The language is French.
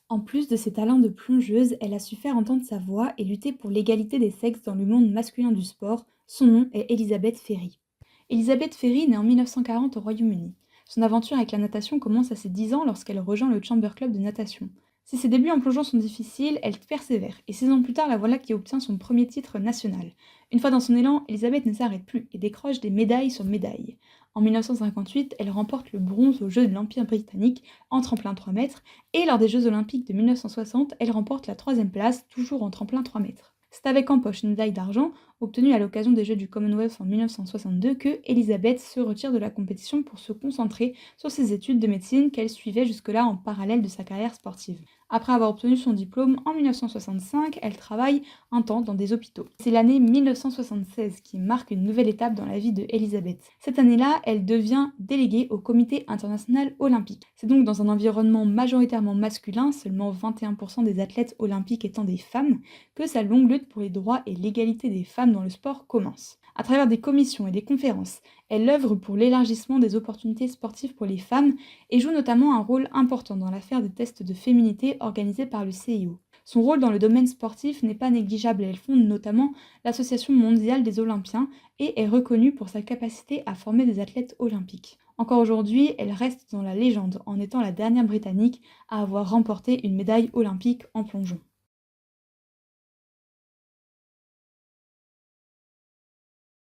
En plus de ses talents de plongeuse, elle a su faire entendre sa voix et lutter pour l'égalité des sexes dans le monde masculin du sport. Son nom est Elizabeth Ferry. Elizabeth Ferry naît en 1940 au Royaume-Uni. Son aventure avec la natation commence à ses 10 ans lorsqu'elle rejoint le Chamber Club de natation. Si ses débuts en plongeon sont difficiles, elle persévère et 6 ans plus tard, la voilà qui obtient son premier titre national. Une fois dans son élan, Elizabeth ne s'arrête plus et décroche des médailles sur médailles. En 1958, elle remporte le bronze aux Jeux de l'Empire britannique en tremplin 3 mètres et lors des Jeux olympiques de 1960, elle remporte la troisième place, toujours en tremplin 3 mètres. C'est avec en poche une médaille d'argent, obtenue à l'occasion des Jeux du Commonwealth en 1962, que Elizabeth se retire de la compétition pour se concentrer sur ses études de médecine qu'elle suivait jusque-là en parallèle de sa carrière sportive. Après avoir obtenu son diplôme en 1965, elle travaille un temps dans des hôpitaux. C'est l'année 1976 qui marque une nouvelle étape dans la vie de Elizabeth. Cette année-là, elle devient déléguée au Comité international olympique. C'est donc dans un environnement majoritairement masculin, seulement 21% des athlètes olympiques étant des femmes, que sa longue lutte pour les droits et l'égalité des femmes dans le sport commence. À travers des commissions et des conférences, elle œuvre pour l'élargissement des opportunités sportives pour les femmes et joue notamment un rôle important dans l'affaire des tests de féminité organisée par le CIO. Son rôle dans le domaine sportif n'est pas négligeable et elle fonde notamment l'Association mondiale des Olympiens et est reconnue pour sa capacité à former des athlètes olympiques. Encore aujourd'hui, elle reste dans la légende en étant la dernière Britannique à avoir remporté une médaille olympique en plongeon.